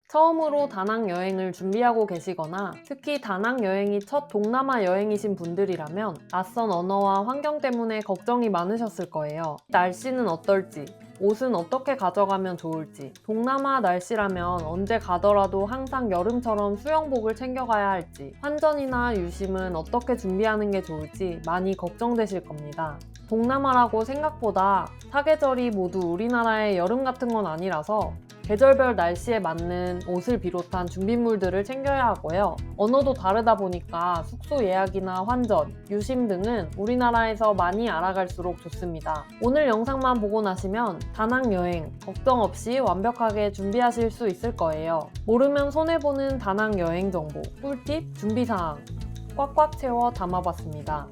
처음으로 다낭 여행을 준비하고 계시거나 특히 다낭 여행이 첫 동남아 여행이신 분들이라면 낯선 언어와 환경 때문에 걱정이 많으셨을 거예요. 날씨는 어떨지, 옷은 어떻게 가져가면 좋을지, 동남아 날씨라면 언제 가더라도 항상 여름처럼 수영복을 챙겨가야 할지, 환전이나 유심은 어떻게 준비하는 게 좋을지 많이 걱정되실 겁니다. 동남아라고 생각보다 사계절이 모두 우리나라의 여름 같은 건 아니라서 계절별 날씨에 맞는 옷을 비롯한 준비물들을 챙겨야 하고요. 언어도 다르다 보니까 숙소 예약이나 환전, 유심 등은 우리나라에서 많이 알아갈수록 좋습니다. 오늘 영상만 보고 나시면 다낭 여행 걱정 없이 완벽하게 준비하실 수 있을 거예요. 모르면 손해보는 다낭 여행 정보, 꿀팁, 준비사항 꽉꽉 채워 담아봤습니다.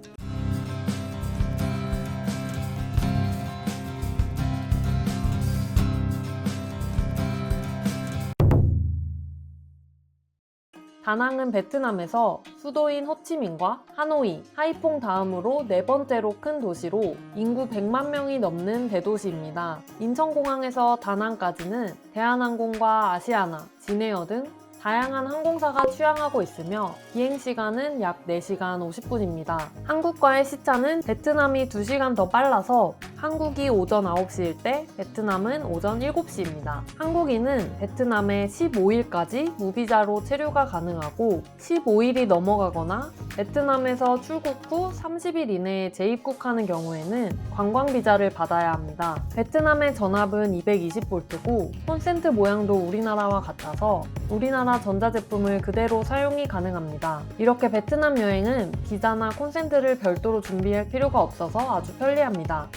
다낭은 베트남에서 수도인 호치민과 하노이, 하이퐁 다음으로 네 번째로 큰 도시로 인구 100만 명이 넘는 대도시입니다. 인천공항에서 다낭까지는 대한항공과 아시아나, 진에어 등 다양한 항공사가 취항하고 있으며 비행시간은 약 4시간 50분입니다. 한국과의 시차는 베트남이 2시간 더 빨라서 한국이 오전 9시일 때 베트남은 오전 7시입니다. 한국인은 베트남에 15일까지 무비자로 체류가 가능하고 15일이 넘어가거나 베트남에서 출국 후 30일 이내에 재입국하는 경우에는 관광비자를 받아야 합니다. 베트남의 전압은 220V고 콘센트 모양도 우리나라와 같아서 우리나라 전자제품을 그대로 사용이 가능합니다. 이렇게 베트남 여행은 비자나 콘센트를 별도로 준비할 필요가 없어서 아주 편리합니다.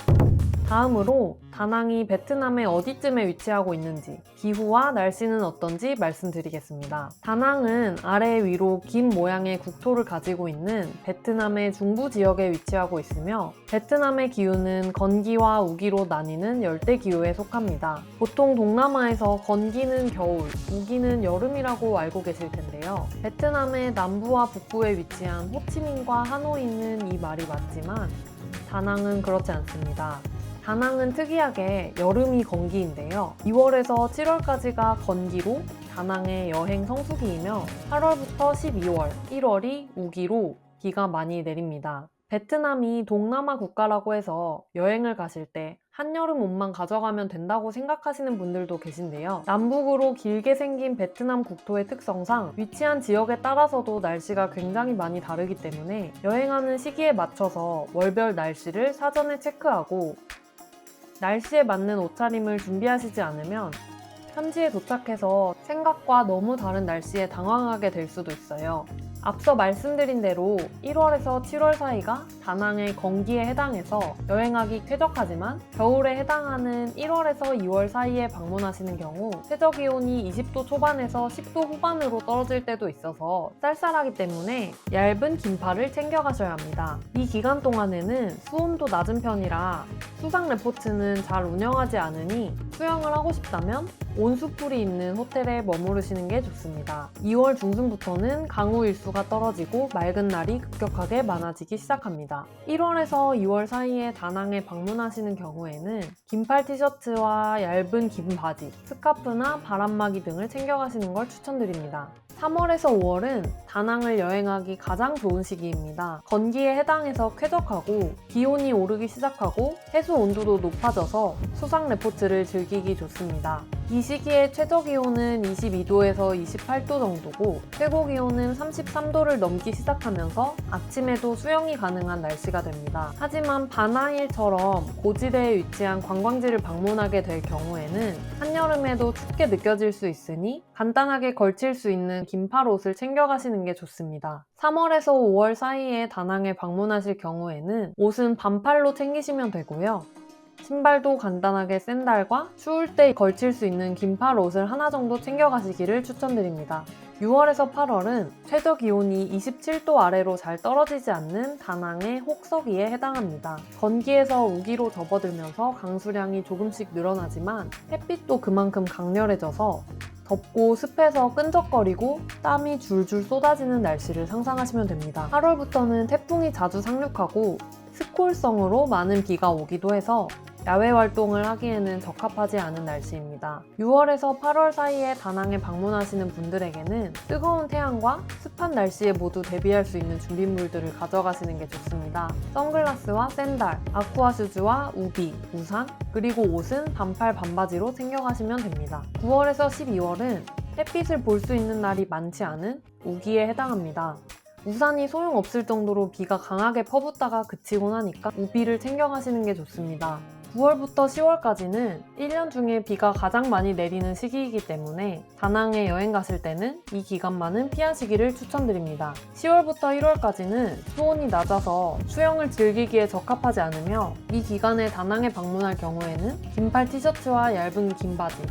다음으로 다낭이 베트남의 어디쯤에 위치하고 있는지, 기후와 날씨는 어떤지 말씀드리겠습니다. 다낭은 아래 위로 긴 모양의 국토를 가지고 있는 베트남의 중부 지역에 위치하고 있으며 베트남의 기후는 건기와 우기로 나뉘는 열대기후에 속합니다. 보통 동남아에서 건기는 겨울, 우기는 여름이라고 알고 계실 텐데요. 베트남의 남부와 북부에 위치한 호치민과 하노이는 이 말이 맞지만 다낭은 그렇지 않습니다. 다낭은 특이하게 여름이 건기인데요. 2월에서 7월까지가 건기로 다낭의 여행 성수기이며 8월부터 12월, 1월이 우기로 비가 많이 내립니다. 베트남이 동남아 국가라고 해서 여행을 가실 때 한여름 옷만 가져가면 된다고 생각하시는 분들도 계신데요. 남북으로 길게 생긴 베트남 국토의 특성상 위치한 지역에 따라서도 날씨가 굉장히 많이 다르기 때문에 여행하는 시기에 맞춰서 월별 날씨를 사전에 체크하고 날씨에 맞는 옷차림을 준비하시지 않으면 현지에 도착해서 생각과 너무 다른 날씨에 당황하게 될 수도 있어요. 앞서 말씀드린 대로 1월에서 7월 사이가 다낭의 건기에 해당해서 여행하기 쾌적하지만 겨울에 해당하는 1월에서 2월 사이에 방문하시는 경우 최저기온이 20도 초반에서 10도 후반으로 떨어질 때도 있어서 쌀쌀하기 때문에 얇은 긴팔을 챙겨가셔야 합니다. 이 기간 동안에는 수온도 낮은 편이라 수상 레포츠는 잘 운영하지 않으니 수영을 하고 싶다면 온수풀이 있는 호텔에 머무르시는 게 좋습니다. 2월 중순부터는 강우 일수가 떨어지고 맑은 날이 급격하게 많아지기 시작합니다. 1월에서 2월 사이에 다낭에 방문하시는 경우에는 긴팔 티셔츠와 얇은 긴 바지, 스카프나 바람막이 등을 챙겨가시는 걸 추천드립니다. 3월에서 5월은 다낭을 여행하기 가장 좋은 시기입니다. 건기에 해당해서 쾌적하고 기온이 오르기 시작하고 해수 온도도 높아져서 수상 레포츠를 즐기기 좋습니다. 이 시기의 최저 기온은 22도에서 28도 정도고 최고 기온은 33도를 넘기 시작하면서 아침에도 수영이 가능한 날씨가 됩니다. 하지만 바나힐처럼 고지대에 위치한 관광지를 방문하게 될 경우에는 한여름에도 춥게 느껴질 수 있으니 간단하게 걸칠 수 있는 긴팔 옷을 챙겨가시는 게 좋습니다. 3월에서 5월 사이에 다낭에 방문하실 경우에는 옷은 반팔로 챙기시면 되고요. 신발도 간단하게 샌들과 추울 때 걸칠 수 있는 긴팔 옷을 하나 정도 챙겨가시기를 추천드립니다. 6월에서 8월은 최저 기온이 27도 아래로 잘 떨어지지 않는 다낭의 혹서기에 해당합니다. 건기에서 우기로 접어들면서 강수량이 조금씩 늘어나지만 햇빛도 그만큼 강렬해져서 덥고 습해서 끈적거리고 땀이 줄줄 쏟아지는 날씨를 상상하시면 됩니다. 8월부터는 태풍이 자주 상륙하고 스콜성으로 많은 비가 오기도 해서 야외 활동을 하기에는 적합하지 않은 날씨입니다. 6월에서 8월 사이에 다낭에 방문하시는 분들에게는 뜨거운 태양과 습한 날씨에 모두 대비할 수 있는 준비물들을 가져가시는 게 좋습니다. 선글라스와 샌들, 아쿠아 슈즈와 우비, 우산, 그리고 옷은 반팔 반바지로 챙겨가시면 됩니다. 9월에서 12월은 햇빛을 볼 수 있는 날이 많지 않은 우기에 해당합니다. 우산이 소용없을 정도로 비가 강하게 퍼붓다가 그치곤 하니까 우비를 챙겨가시는 게 좋습니다. 9월부터 10월까지는 1년 중에 비가 가장 많이 내리는 시기이기 때문에 다낭에 여행 가실 때는 이 기간만은 피하시기를 추천드립니다. 10월부터 1월까지는 수온이 낮아서 수영을 즐기기에 적합하지 않으며 이 기간에 다낭에 방문할 경우에는 긴팔 티셔츠와 얇은 긴 바지,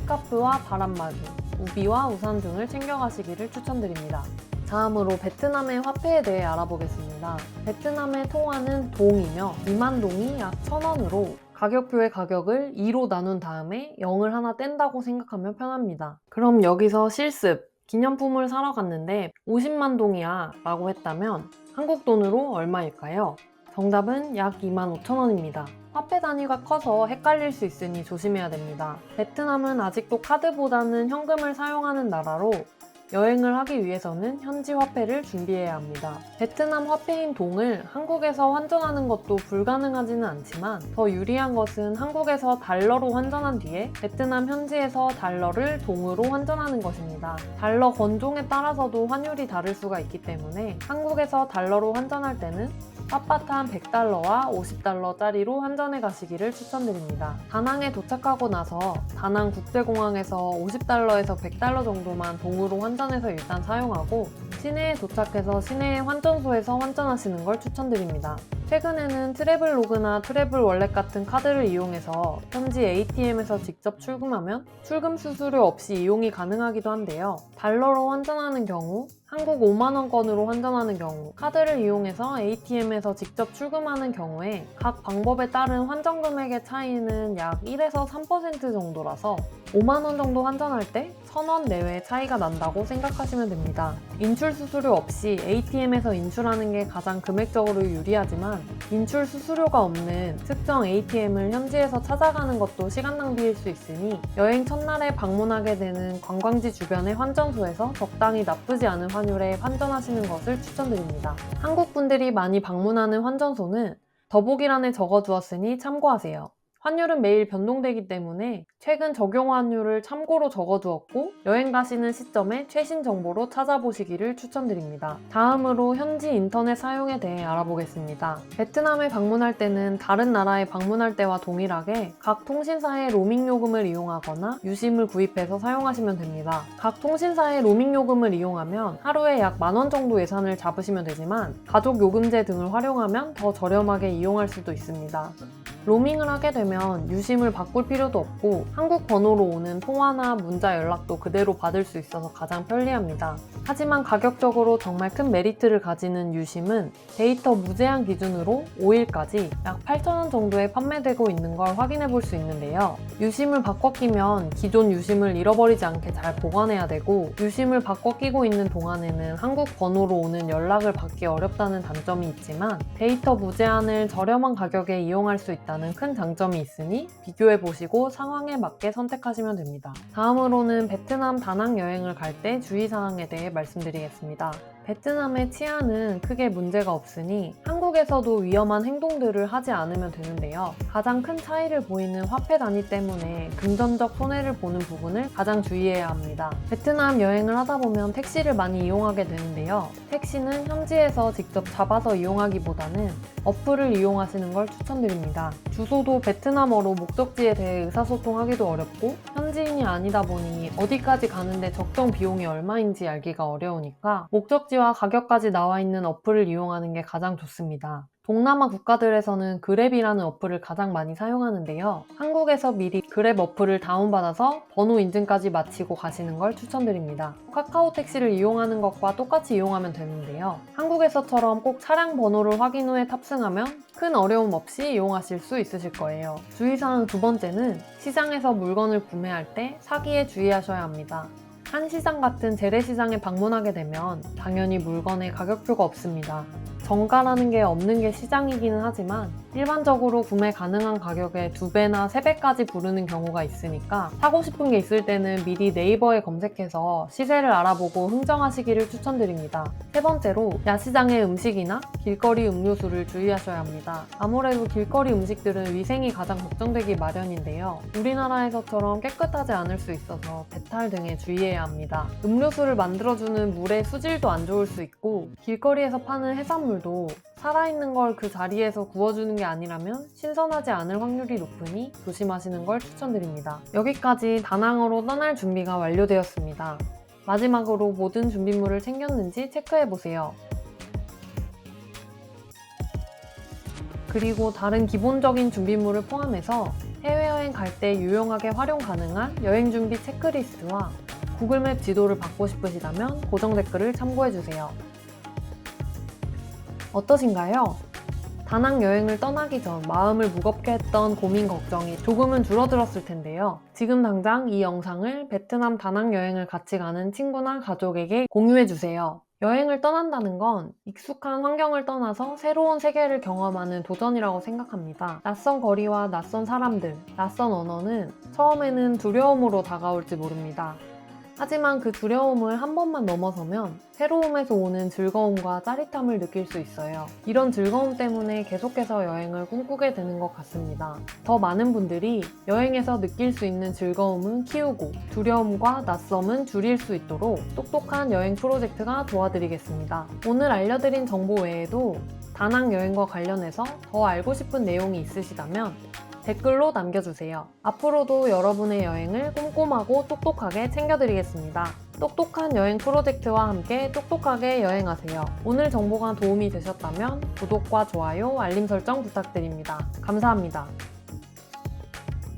스카프와 바람막이, 우비와 우산 등을 챙겨가시기를 추천드립니다. 다음으로 베트남의 화폐에 대해 알아보겠습니다. 베트남의 통화는 동이며 2만 동이 약 1,000원으로 가격표의 가격을 2로 나눈 다음에 0을 하나 뗀다고 생각하면 편합니다. 그럼 여기서 실습! 기념품을 사러 갔는데 50만 동이야 라고 했다면 한국 돈으로 얼마일까요? 정답은 약 25,000원입니다. 화폐 단위가 커서 헷갈릴 수 있으니 조심해야 됩니다. 베트남은 아직도 카드보다는 현금을 사용하는 나라로 여행을 하기 위해서는 현지 화폐를 준비해야 합니다. 베트남 화폐인 동을 한국에서 환전하는 것도 불가능하지는 않지만 더 유리한 것은 한국에서 달러로 환전한 뒤에 베트남 현지에서 달러를 동으로 환전하는 것입니다. 달러 건종에 따라서도 환율이 다를 수가 있기 때문에 한국에서 달러로 환전할 때는 빳빳한 100달러와 50달러짜리로 환전해 가시기를 추천드립니다. 다낭에 도착하고 나서 다낭 국제공항에서 50달러에서 100달러 정도만 동으로 환전해서 일단 사용하고 시내에 도착해서 시내의 환전소에서 환전하시는 걸 추천드립니다. 최근에는 트래블로그나 트래블 월렛 같은 카드를 이용해서 현지 ATM에서 직접 출금하면 출금 수수료 없이 이용이 가능하기도 한데요. 달러로 환전하는 경우, 한국 5만원권으로 환전하는 경우, 카드를 이용해서 ATM에서 직접 출금하는 경우에 각 방법에 따른 환전 금액의 차이는 약 1에서 3% 정도라서 5만원 정도 환전할 때 1,000원 내외의 차이가 난다고 생각하시면 됩니다. 인출 수수료 없이 ATM에서 인출하는 게 가장 금액적으로 유리하지만 인출 수수료가 없는 특정 ATM을 현지에서 찾아가는 것도 시간 낭비일 수 있으니 여행 첫날에 방문하게 되는 관광지 주변의 환전소에서 적당히 나쁘지 않은 환율에 환전하시는 것을 추천드립니다. 한국 분들이 많이 방문하는 환전소는 더보기란에 적어두었으니 참고하세요. 환율은 매일 변동되기 때문에 최근 적용 환율을 참고로 적어두었고 여행 가시는 시점에 최신 정보로 찾아보시기를 추천드립니다. 다음으로 현지 인터넷 사용에 대해 알아보겠습니다. 베트남에 방문할 때는 다른 나라에 방문할 때와 동일하게 각 통신사의 로밍 요금을 이용하거나 유심을 구입해서 사용하시면 됩니다. 각 통신사의 로밍 요금을 이용하면 하루에 약 10,000원 정도 예산을 잡으시면 되지만 가족 요금제 등을 활용하면 더 저렴하게 이용할 수도 있습니다. 로밍을 하게 되면 유심을 바꿀 필요도 없고 한국 번호로 오는 통화나 문자 연락도 그대로 받을 수 있어서 가장 편리합니다. 하지만 가격적으로 정말 큰 메리트를 가지는 유심은 데이터 무제한 기준으로 5일까지 약 8,000원 정도에 판매되고 있는 걸 확인해 볼 수 있는데요. 유심을 바꿔 끼면 기존 유심을 잃어버리지 않게 잘 보관해야 되고 유심을 바꿔 끼고 있는 동안에는 한국 번호로 오는 연락을 받기 어렵다는 단점이 있지만 데이터 무제한을 저렴한 가격에 이용할 수 있다는 큰 장점이 있으니 비교해보시고 상황에 맞게 선택하시면 됩니다. 다음으로는 베트남 다낭 여행을 갈 때 주의사항에 대해 말씀드리겠습니다. 베트남의 치안은 크게 문제가 없으니 한국에서도 위험한 행동들을 하지 않으면 되는데요. 가장 큰 차이를 보이는 화폐 단위 때문에 금전적 손해를 보는 부분을 가장 주의해야 합니다. 베트남 여행을 하다 보면 택시를 많이 이용하게 되는데요. 택시는 현지에서 직접 잡아서 이용하기보다는 어플을 이용하시는 걸 추천드립니다. 주소도 베트남어로 목적지에 대해 의사소통하기도 어렵고 현지인이 아니다 보니 어디까지 가는데 적정 비용이 얼마인지 알기가 어려우니까 목적지와 가격까지 나와 있는 어플을 이용하는 게 가장 좋습니다. 동남아 국가들에서는 그랩이라는 어플을 가장 많이 사용하는데요. 한국에서 미리 그랩 어플을 다운받아서 번호 인증까지 마치고 가시는 걸 추천드립니다. 카카오 택시를 이용하는 것과 똑같이 이용하면 되는데요. 한국에서처럼 꼭 차량 번호를 확인 후에 탑승하면 큰 어려움 없이 이용하실 수 있으실 거예요. 주의사항 두 번째는 시장에서 물건을 구매할 때 사기에 주의하셔야 합니다. 한시장 같은 재래시장에 방문하게 되면 당연히 물건에 가격표가 없습니다. 정가라는 게 없는 게 시장이기는 하지만 일반적으로 구매 가능한 가격의 2배나 3배까지 부르는 경우가 있으니까 사고 싶은 게 있을 때는 미리 네이버에 검색해서 시세를 알아보고 흥정하시기를 추천드립니다. 세 번째로 야시장의 음식이나 길거리 음료수를 주의하셔야 합니다. 아무래도 길거리 음식들은 위생이 가장 걱정되기 마련인데요. 우리나라에서처럼 깨끗하지 않을 수 있어서 배탈 등에 주의해야 합니다. 음료수를 만들어주는 물의 수질도 안 좋을 수 있고 길거리에서 파는 해산물도 살아있는 걸 그 자리에서 구워주는 게 아니라면 신선하지 않을 확률이 높으니 조심하시는 걸 추천드립니다. 여기까지 다낭으로 떠날 준비가 완료되었습니다. 마지막으로 모든 준비물을 챙겼는지 체크해보세요. 그리고 다른 기본적인 준비물을 포함해서 해외여행 갈 때 유용하게 활용 가능한 여행 준비 체크리스트와 구글맵 지도를 받고 싶으시다면 고정 댓글을 참고해주세요. 어떠신가요? 다낭 여행을 떠나기 전 마음을 무겁게 했던 고민 걱정이 조금은 줄어들었을 텐데요. 지금 당장 이 영상을 베트남 다낭 여행을 같이 가는 친구나 가족에게 공유해주세요. 여행을 떠난다는 건 익숙한 환경을 떠나서 새로운 세계를 경험하는 도전이라고 생각합니다. 낯선 거리와 낯선 사람들, 낯선 언어는 처음에는 두려움으로 다가올지 모릅니다. 하지만 그 두려움을 한 번만 넘어서면 새로움에서 오는 즐거움과 짜릿함을 느낄 수 있어요. 이런 즐거움 때문에 계속해서 여행을 꿈꾸게 되는 것 같습니다. 더 많은 분들이 여행에서 느낄 수 있는 즐거움은 키우고 두려움과 낯섦은 줄일 수 있도록 똑똑한 여행 프로젝트가 도와드리겠습니다. 오늘 알려드린 정보 외에도 다낭 여행과 관련해서 더 알고 싶은 내용이 있으시다면 댓글로 남겨주세요. 앞으로도 여러분의 여행을 꼼꼼하고 똑똑하게 챙겨드리겠습니다. 똑똑한 여행 프로젝트와 함께 똑똑하게 여행하세요. 오늘 정보가 도움이 되셨다면 구독과 좋아요, 알림 설정 부탁드립니다. 감사합니다.